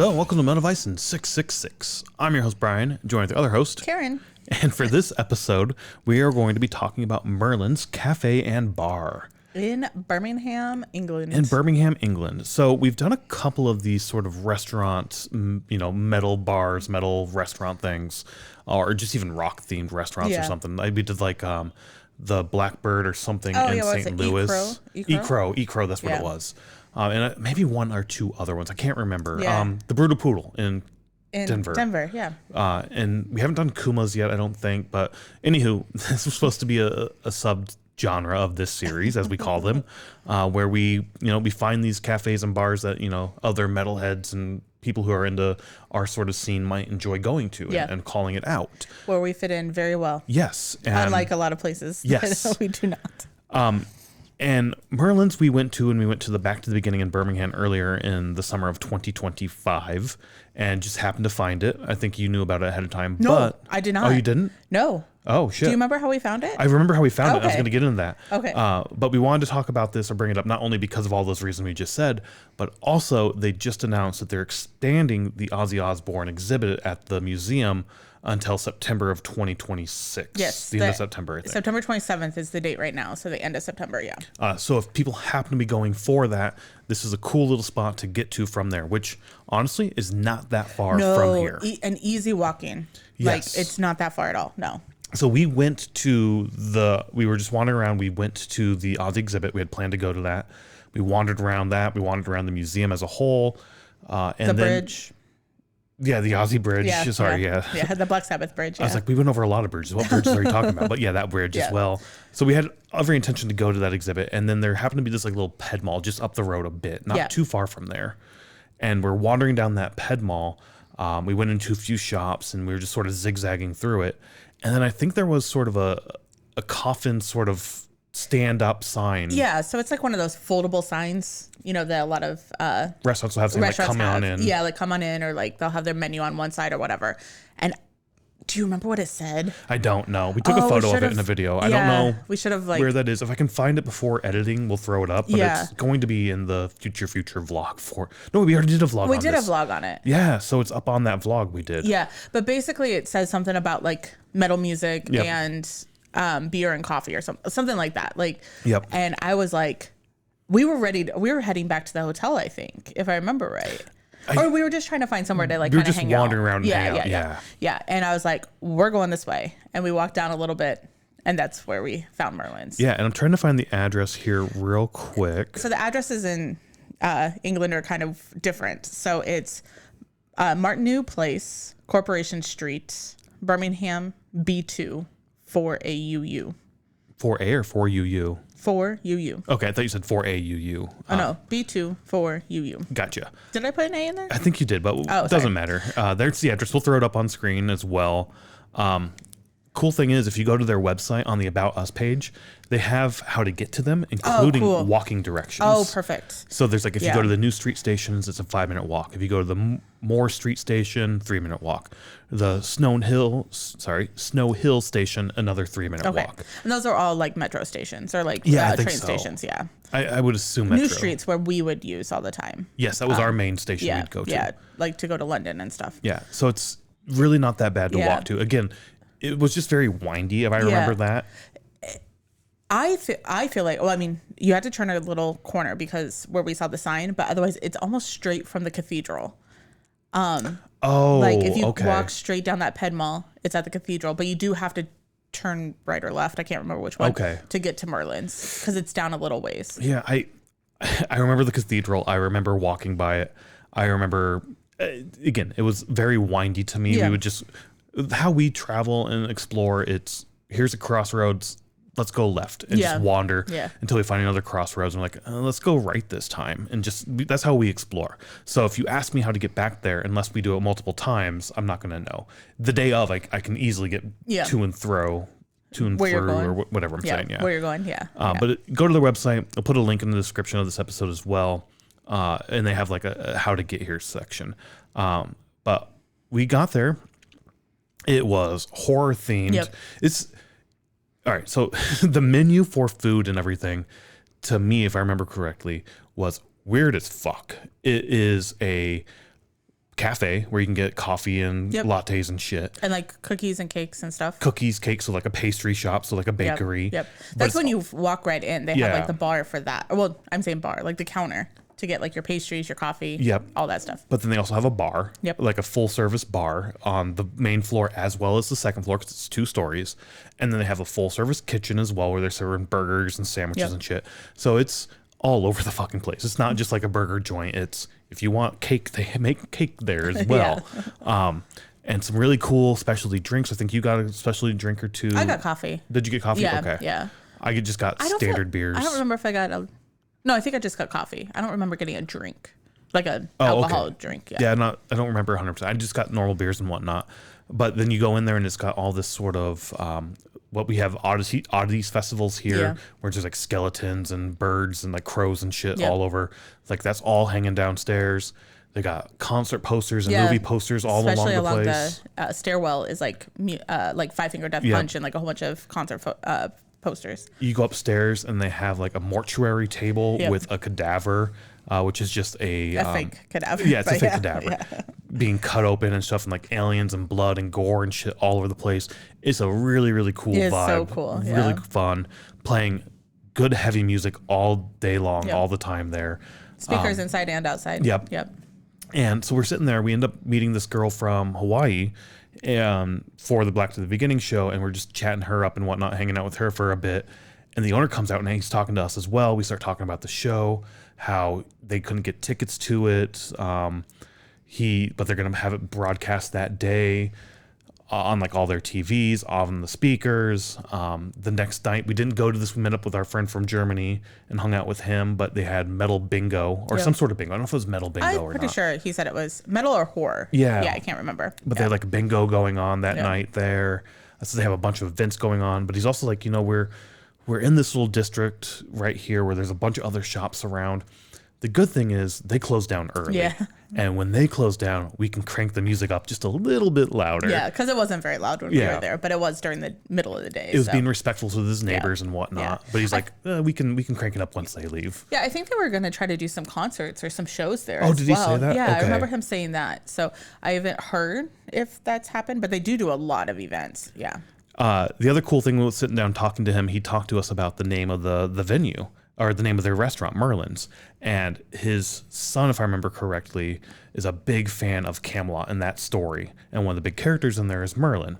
Hello and welcome to MetalVice in 666. I'm your host Brian, joined with the other host, Karen. And for this episode, we are going to be talking about Merlins Cafe and Bar. In Birmingham, England. In Birmingham, England. So we've done a couple of these sort of restaurants, metal bars, metal restaurant things, or just even rock themed restaurants or something. We did like the Blackbird or something in St. Louis. E-Crow, that's what it was. And maybe one or two other ones. I can't remember. Yeah. The Brutal Poodle in Denver. Yeah. And we haven't done Kuma's yet, I don't think. But anywho, this was supposed to be a sub-genre of this series, as we call them, where we find these cafes and bars that, other metalheads and people who are into our sort of scene might enjoy going to and calling it out. Where we fit in very well. Yes. And unlike a lot of places. Yes. We do not. And Merlin's we went to the Back to the Beginning in Birmingham earlier in the summer of 2025 and just happened to find it. I think you knew about it ahead of time. No, but I did not. Oh, you didn't? No. Oh, shit. Do you remember how we found it? I remember how we found it. I was going to get into that. Okay. But we wanted to talk about this or bring it up not only because of all those reasons we just said, but also they just announced that they're expanding the Ozzy Osbourne exhibit at the museum until September of 2026. Yes. The end of September, I think. September 27th is the date right now. So the end of September, yeah. So if people happen to be going for that, this is a cool little spot to get to from there, which honestly is not that far from here. An easy walk-in. Yes. Like, it's not that far at all. No. So we were just wandering around. We went to the Ozzy exhibit. We had planned to go to that. We wandered around that. We wandered around the museum as a whole. And the bridge. Yeah, the Ozzy Bridge. Yeah, Yeah, the Black Sabbath Bridge. Yeah. I was like, we went over a lot of bridges. What bridges are you talking about? But yeah, that bridge as well. So we had every intention to go to that exhibit. And then there happened to be this like little ped mall just up the road a bit, not too far from there. And we're wandering down that ped mall. We went into a few shops and we were just sort of zigzagging through it. And then I think there was sort of a coffin sort of stand-up sign. Yeah, so it's like one of those foldable signs, that a lot of restaurants will have something like come on in. Yeah, like come on in, or like they'll have their menu on one side or whatever. And do you remember what it said? I don't know. We took a photo of it in a video. I don't know we should have where that is. If I can find it before editing, we'll throw it up. But it's going to be in the future vlog No, we already did a vlog on this. We did a vlog on it. Yeah, so it's up on that vlog we did. Yeah, but basically it says something about like metal music and beer and coffee or something like that. Like, and I was like, we were heading back to the hotel, I think, if I remember right. Or we were just trying to find somewhere to like kind of hang out. We were just wandering around and hang out. Yeah. And I was like, we're going this way. And we walked down a little bit and that's where we found Merlin's. Yeah. And I'm trying to find the address here real quick. So the addresses in England are kind of different. So it's Martineau Place, Corporation Street, Birmingham, B2, 4AUU. 4A or 4UU? 4UU. Okay, I thought you said 4AUU. Oh, no. B2, 4UU. Gotcha. Did I put an A in there? I think you did, but it doesn't matter. There's the address. We'll throw it up on screen as well. Cool thing is, if you go to their website on the About Us page, they have how to get to them, including walking directions. Oh, perfect. So there's like, if you go to the New Street stations, it's a 5-minute walk. If you go to the Moore Street station, 3-minute walk. The Snow Hill station, another 3-minute walk. And those are all like metro stations or like train stations. Yeah. I would assume metro. New Streets where we would use all the time. Yes, that was our main station we'd go to. Yeah, like to go to London and stuff. Yeah, so it's really not that bad to walk to. Again, it was just very windy, if I remember that. I feel like, you had to turn a little corner because where we saw the sign, but otherwise it's almost straight from the cathedral. Like if you walk straight down that ped mall, it's at the cathedral, but you do have to turn right or left. I can't remember which one to get to Merlin's because it's down a little ways. Yeah, I remember the cathedral. I remember walking by it. I remember, again, it was very windy to me. We would just, how we travel and explore, here's a crossroads, let's go left and just wander until we find another crossroads. And we're like, let's go right this time. And that's how we explore. So if you ask me how to get back there, unless we do it multiple times, I'm not going to know. The day of, I can easily get to and through or whatever I'm saying. Yeah. Where you're going. Yeah. But go to their website. I'll put a link in the description of this episode as well. And they have like a how to get here section. But we got there. It was horror themed. It's all right. So the menu for food and everything, to me, if I remember correctly, was weird as fuck. It is a cafe where you can get coffee and lattes and shit. And like cookies and cakes and stuff. Cookies, cakes, so like a pastry shop, so like a bakery. Yep. That's when you walk right in. They have like the bar for that. Well, I'm saying bar, like the counter to get like your pastries, your coffee, all that stuff. But then they also have a bar, like a full service bar on the main floor as well as the second floor because it's 2 stories. And then they have a full service kitchen as well where they're serving burgers and sandwiches and shit. So it's all over the fucking place. It's not just like a burger joint. It's if you want cake, they make cake there as well. And some really cool specialty drinks. I think you got a specialty drink or 2. I got coffee. Did you get coffee? Yeah. Okay. Yeah. I just got standard beers. I don't remember if I got no, I think I just got coffee. I don't remember getting a drink, like an alcohol drink. Yeah, I don't remember 100%. I just got normal beers and whatnot. But then you go in there and it's got all this sort of what we have oddities festivals here, where there's like skeletons and birds and like crows and shit all over. Like that's all hanging downstairs. They got concert posters and movie posters all along the place. Especially along the stairwell is like Five Finger Death Punch and like a whole bunch of concert posters. You go upstairs and they have like a mortuary table with a cadaver, which is just a fake cadaver. Yeah, it's a fake cadaver being cut open and stuff, and like aliens and blood and gore and shit all over the place. It's a really, really cool vibe. It's so cool. Really fun. Playing good heavy music all day long, all the time there. Speakers inside and outside. Yep. And so we're sitting there. We end up meeting this girl from Hawaii for the Black to the Beginning show, and we're just chatting her up and whatnot, hanging out with her for a bit. And the owner comes out and he's talking to us as well. We start talking about the show, how they couldn't get tickets to it. But they're gonna have it broadcast that day on like all their TVs, on the speakers. The next night we didn't go to this. We met up with our friend from Germany and hung out with him, but they had metal bingo or some sort of bingo. I don't know if it was metal bingo or not. I'm pretty sure he said it was metal or horror. Yeah, I can't remember. But they had like bingo going on that night there. So they have a bunch of events going on. But he's also like, we're in this little district right here where there's a bunch of other shops around. The good thing is they close down early. Yeah. And when they close down, we can crank the music up just a little bit louder. Yeah, because it wasn't very loud when we were there, but it was during the middle of the day. It was being respectful to his neighbors and whatnot. Yeah. But he's like, we can crank it up once they leave. Yeah, I think they were going to try to do some concerts or some shows there. Oh, did he say that? Yeah, okay. I remember him saying that. So I haven't heard if that's happened, but they do a lot of events. Yeah. The other cool thing was sitting down talking to him, he talked to us about the name of the venue, or the name of their restaurant, Merlins. And his son, if I remember correctly, is a big fan of Camelot and that story. And one of the big characters in there is Merlin.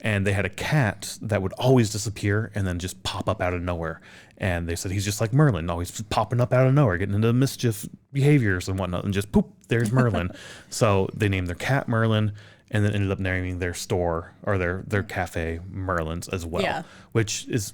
And they had a cat that would always disappear and then just pop up out of nowhere. And they said he's just like Merlin, always popping up out of nowhere, getting into mischief behaviors and whatnot, and just poop, there's Merlin. So they named their cat Merlin, and then ended up naming their store or their cafe Merlins as well, which is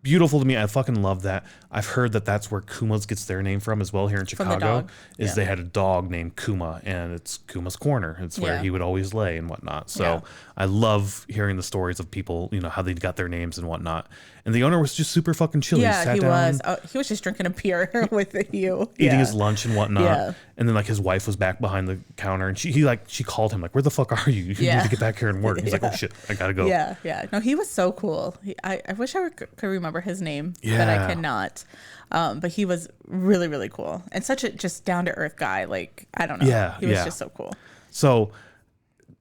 beautiful to me. I fucking love that. I've heard that that's where Kuma's gets their name from as well here in Chicago. They had a dog named Kuma, and it's Kuma's Corner. It's where he would always lay and whatnot. So I love hearing the stories of people, how they got their names and whatnot. And the owner was just super fucking chill. Yeah, he was. He was just drinking a beer with you, eating his lunch and whatnot. Yeah. And then like his wife was back behind the counter, and she called him like, "Where the fuck are you? You need to get back here and work." He's like, "Oh shit, I gotta go." Yeah. No, he was so cool. I wish I could remember his name, but I cannot. But he was really, really cool and such a just down to earth guy. Like, I don't know. He was just so cool. So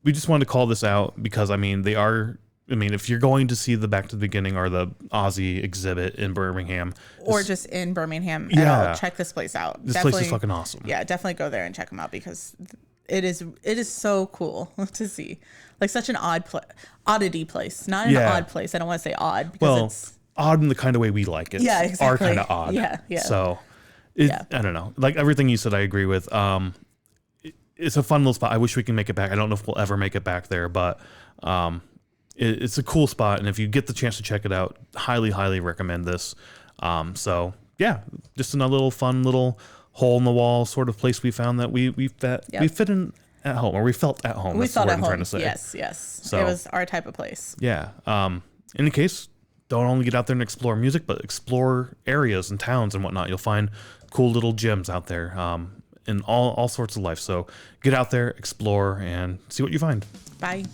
we just wanted to call this out because if you're going to see the Back to the Beginning or the Ozzy exhibit in Birmingham, or just in Birmingham, check this place out. This place is fucking awesome. Yeah, definitely go there and check them out because it is so cool to see. Like such an oddity place, not an odd place. I don't want to say odd because it's odd in the kind of way we like it. Yeah, exactly. Are kind of odd. Yeah. So I don't know. Like everything you said, I agree with. It's a fun little spot. I wish we can make it back. I don't know if we'll ever make it back there, but it's a cool spot, and if you get the chance to check it out, highly, highly recommend this. So yeah, just another little fun little hole in the wall sort of place we found that we fit in at home, or we felt at home. That's what I'm trying to say. Yes. So it was our type of place. Yeah. In any case, don't only get out there and explore music, but explore areas and towns and whatnot. You'll find cool little gems out there in all sorts of life. So get out there, explore, and see what you find. Bye.